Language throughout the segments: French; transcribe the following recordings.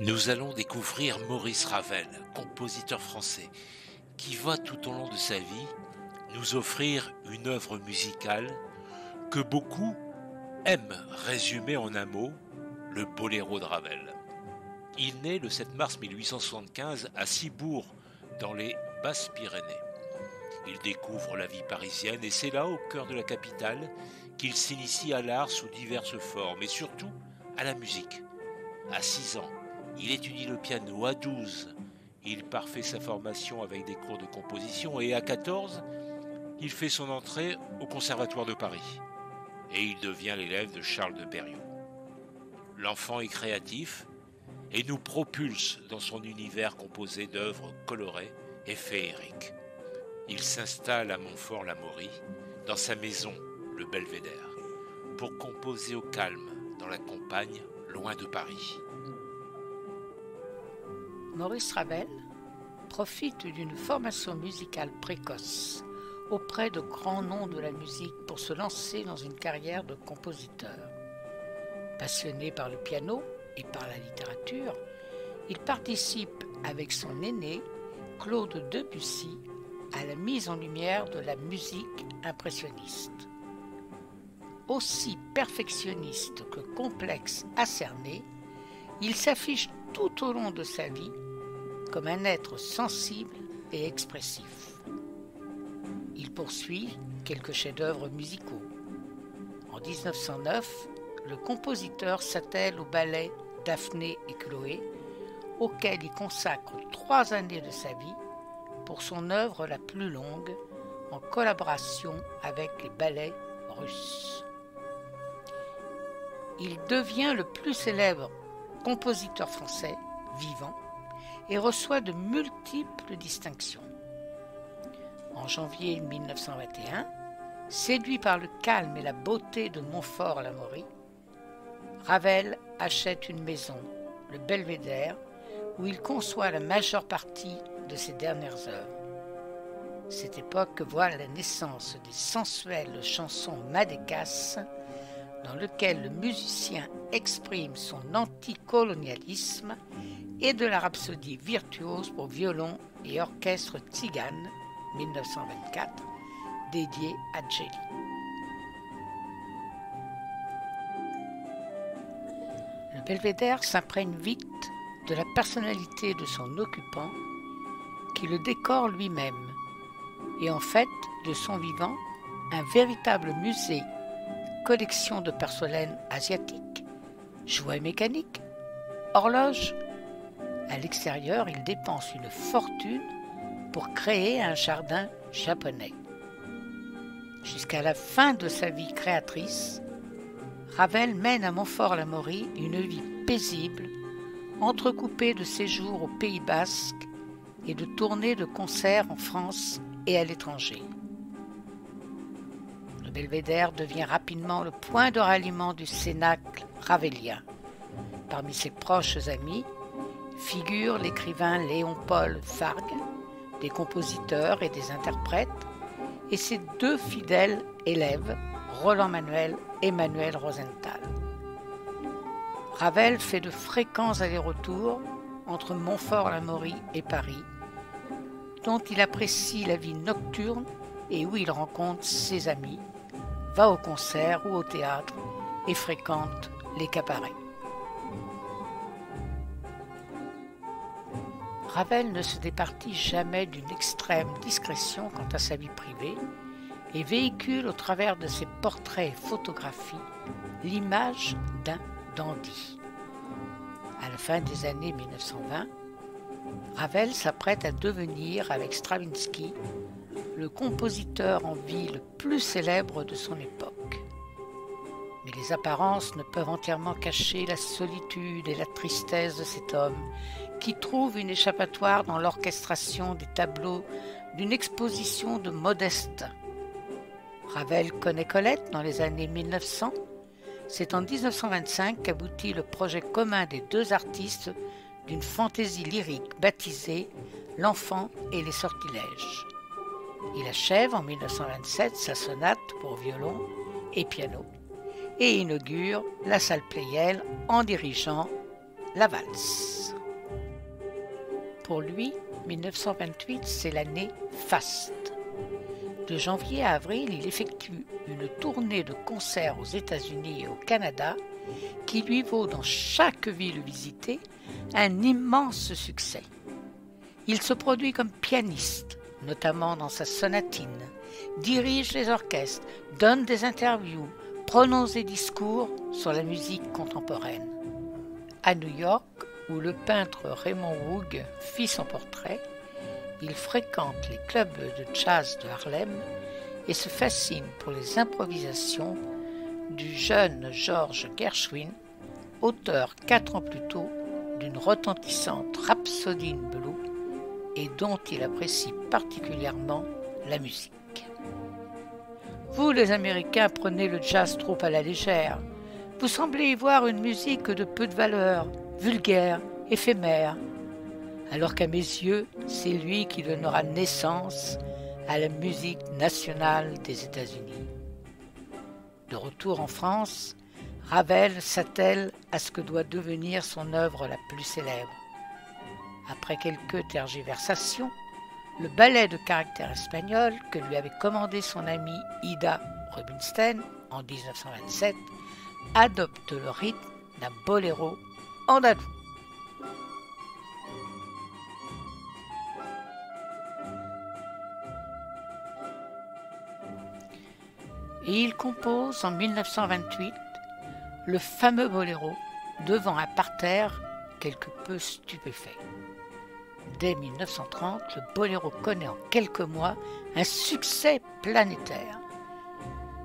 Nous allons découvrir Maurice Ravel, compositeur français, qui va tout au long de sa vie nous offrir une œuvre musicale que beaucoup aiment résumer en un mot, le boléro de Ravel. Il naît le 7 mars 1875 à Cibourg, dans les Basses-Pyrénées. Il découvre la vie parisienne et c'est là, au cœur de la capitale, qu'il s'initie à l'art sous diverses formes et surtout à la musique. À 6 ans, il étudie le piano. À 12, il parfait sa formation avec des cours de composition et à 14, il fait son entrée au Conservatoire de Paris et il devient l'élève de Charles de Berriot. L'enfant est créatif et nous propulse dans son univers composé d'œuvres colorées et féeriques. Il s'installe à Montfort-l'Amaury, dans sa maison, le Belvédère, pour composer au calme, dans la campagne, loin de Paris. Maurice Ravel profite d'une formation musicale précoce auprès de grands noms de la musique pour se lancer dans une carrière de compositeur. Passionné par le piano et par la littérature, il participe avec son aîné, Claude Debussy, à la mise en lumière de la musique impressionniste. Aussi perfectionniste que complexe à cerner, il s'affiche tout au long de sa vie comme un être sensible et expressif. Il poursuit quelques chefs-d'œuvre musicaux. En 1909, le compositeur s'attelle au ballet Daphné et Chloé, auquel il consacre 3 années de sa vie pour son œuvre la plus longue, en collaboration avec les ballets russes. Il devient le plus célèbre compositeur français vivant et reçoit de multiples distinctions. En janvier 1921, séduit par le calme et la beauté de Montfort-l'Amaury, Ravel achète une maison, le Belvédère, où il conçoit la majeure partie de ses dernières œuvres. Cette époque voit la naissance des sensuelles chansons madécasses, dans lequel le musicien exprime son anticolonialisme, et de la rhapsodie virtuose pour violon et orchestre tzigane, 1924, dédiée à Djeli. Le Belvédère s'imprègne vite de la personnalité de son occupant, qui le décore lui-même, et en fait, de son vivant, un véritable musée, collection de porcelaine asiatique, jouets mécaniques, horloges. À l'extérieur, il dépense une fortune pour créer un jardin japonais. Jusqu'à la fin de sa vie créatrice, Ravel mène à Montfort-l'Amaury une vie paisible, entrecoupée de séjours au Pays Basque et de tournées de concerts en France et à l'étranger. Le Belvédère devient rapidement le point de ralliement du cénacle ravelien. Parmi ses proches amis figurent l'écrivain Léon-Paul Fargue, des compositeurs et des interprètes, et ses 2 fidèles élèves, Roland Manuel et Manuel Rosenthal. Ravel fait de fréquents allers-retours entre Montfort-l'Amaury et Paris, dont il apprécie la vie nocturne et où il rencontre ses amis, va au concert ou au théâtre et fréquente les cabarets. Ravel ne se départit jamais d'une extrême discrétion quant à sa vie privée et véhicule au travers de ses portraits et photographies l'image d'un dandy. À la fin des années 1920, Ravel s'apprête à devenir, avec Stravinsky, le compositeur en vie le plus célèbre de son époque. Mais les apparences ne peuvent entièrement cacher la solitude et la tristesse de cet homme qui trouve une échappatoire dans l'orchestration des tableaux d'une exposition de Modeste. Ravel connaît Colette dans les années 1900. C'est en 1925 qu'aboutit le projet commun des 2 artistes d'une fantaisie lyrique baptisée L'Enfant et les sortilèges. Il achève en 1927 sa sonate pour violon et piano et inaugure la salle Pleyel en dirigeant la valse. Pour lui, 1928, c'est l'année faste. De janvier à avril, il effectue une tournée de concerts aux États-Unis et au Canada qui lui vaut dans chaque ville visitée un immense succès. Il se produit comme pianiste, notamment dans sa sonatine, dirige les orchestres, donne des interviews, prononce des discours sur la musique contemporaine. À New York, où le peintre Raymond Woog fit son portrait, il fréquente les clubs de jazz de Harlem et se fascine pour les improvisations du jeune George Gershwin, auteur 4 ans plus tôt d'une retentissante Rhapsody in Blue et dont il apprécie particulièrement la musique. Vous, les Américains, prenez le jazz trop à la légère. Vous semblez y voir une musique de peu de valeur, vulgaire, éphémère, alors qu'à mes yeux, c'est lui qui donnera naissance à la musique nationale des États-Unis. De retour en France, Ravel s'attelle à ce que doit devenir son œuvre la plus célèbre. Après quelques tergiversations, le ballet de caractère espagnol que lui avait commandé son amie Ida Rubinstein en 1927 adopte le rythme d'un boléro andalou. Et il compose en 1928 le fameux boléro devant un parterre quelque peu stupéfait. Dès 1930, le boléro connaît en quelques mois un succès planétaire.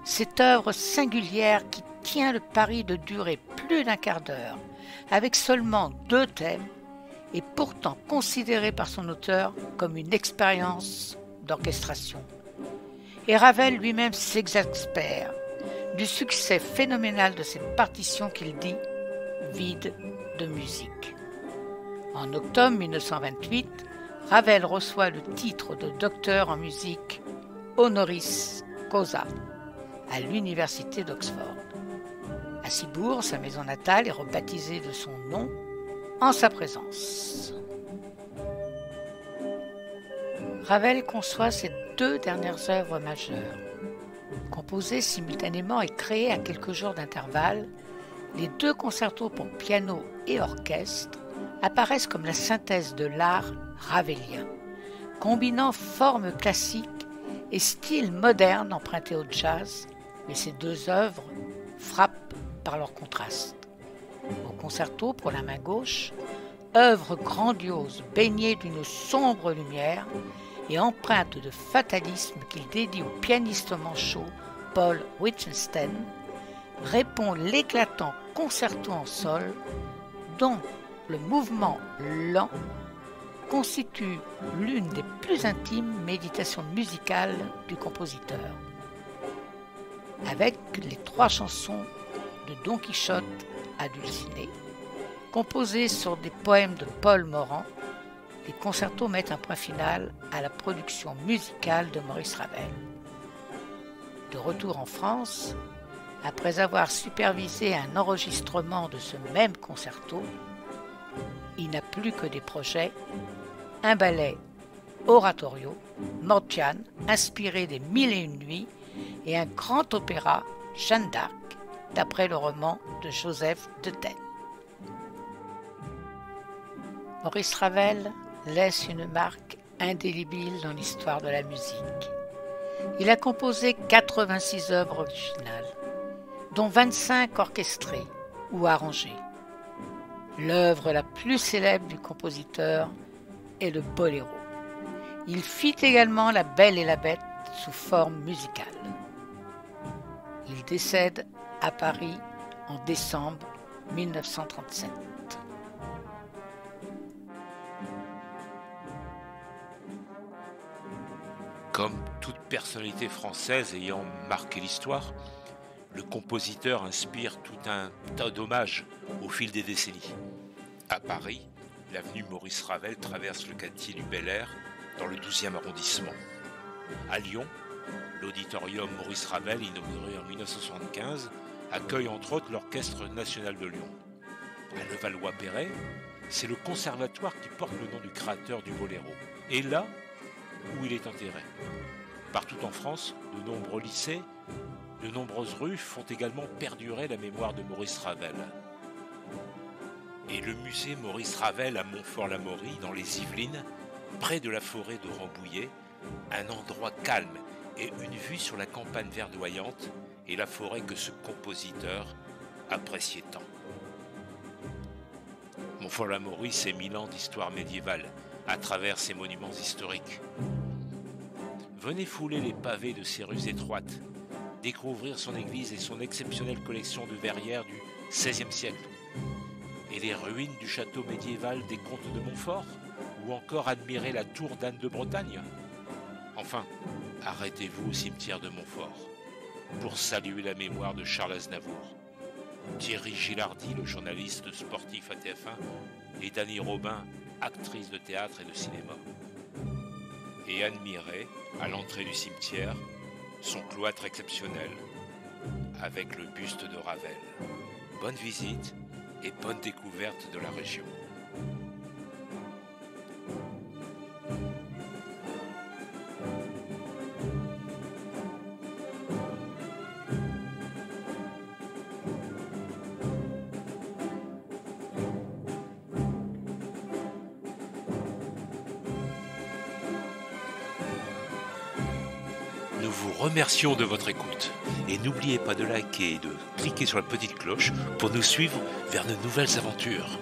Cette œuvre singulière qui tient le pari de durer plus d'un quart d'heure, avec seulement 2 thèmes, est pourtant considérée par son auteur comme une expérience d'orchestration. Et Ravel lui-même s'exaspère du succès phénoménal de cette partition qu'il dit vide de musique. En octobre 1928, Ravel reçoit le titre de docteur en musique honoris causa à l'université d'Oxford. À Cibourg, sa maison natale est rebaptisée de son nom en sa présence. Ravel conçoit ses 2 dernières œuvres majeures. Composées simultanément et créées à quelques jours d'intervalle, les 2 concertos pour piano et orchestre apparaissent comme la synthèse de l'art ravelien, combinant formes classiques et style moderne emprunté au jazz, mais ces 2 œuvres frappent par leur contraste. Au concerto pour la main gauche, œuvre grandiose baignée d'une sombre lumière et empreinte de fatalisme qu'il dédie au pianiste manchot Paul Wittgenstein, répond l'éclatant concerto en sol dont le mouvement lent constitue l'une des plus intimes méditations musicales du compositeur. Avec les 3 chansons de Don Quichotte à Dulcinée, composées sur des poèmes de Paul Morand, les concertos mettent un point final à la production musicale de Maurice Ravel. De retour en France, après avoir supervisé un enregistrement de ce même concerto, il n'a plus que des projets, un ballet oratorio, Morgiane, inspiré des 1001 nuits, et un grand opéra, Jeanne d'Arc, d'après le roman de Joseph de Tel. Maurice Ravel laisse une marque indélébile dans l'histoire de la musique. Il a composé 86 œuvres originales, dont 25 orchestrées ou arrangées. L'œuvre la plus célèbre du compositeur est le boléro. Il fit également La Belle et la Bête sous forme musicale. Il décède à Paris en décembre 1937. Comme toute personnalité française ayant marqué l'histoire, le compositeur inspire tout un tas d'hommages au fil des décennies. À Paris, l'avenue Maurice Ravel traverse le quartier du Bel-Air dans le 12e arrondissement. À Lyon, l'auditorium Maurice Ravel, inauguré en 1975, accueille entre autres l'Orchestre national de Lyon. à Levallois-Perret, c'est le conservatoire qui porte le nom du créateur du boléro, et là où il est enterré. Partout en France, de nombreux lycées, de nombreuses rues font également perdurer la mémoire de Maurice Ravel. Et le musée Maurice Ravel à Montfort-l'Amaury, dans les Yvelines, près de la forêt de Rambouillet, un endroit calme et une vue sur la campagne verdoyante et la forêt que ce compositeur appréciait tant. Montfort-l'Amaury, c'est 1000 ans d'histoire médiévale à travers ses monuments historiques. Venez fouler les pavés de ses rues étroites, découvrir son église et son exceptionnelle collection de verrières du XVIe siècle, et les ruines du château médiéval des comtes de Montfort, ou encore admirer la tour d'Anne de Bretagne. Enfin, arrêtez-vous au cimetière de Montfort pour saluer la mémoire de Charles Aznavour, Thierry Gilardi, le journaliste sportif à TF1, et Dany Robin, actrice de théâtre et de cinéma. Et admirer, à l'entrée du cimetière, son cloître exceptionnel, avec le buste de Ravel. Bonne visite et bonne découverte de la région. Nous vous remercions de votre écoute et n'oubliez pas de liker et de cliquer sur la petite cloche pour nous suivre vers de nouvelles aventures.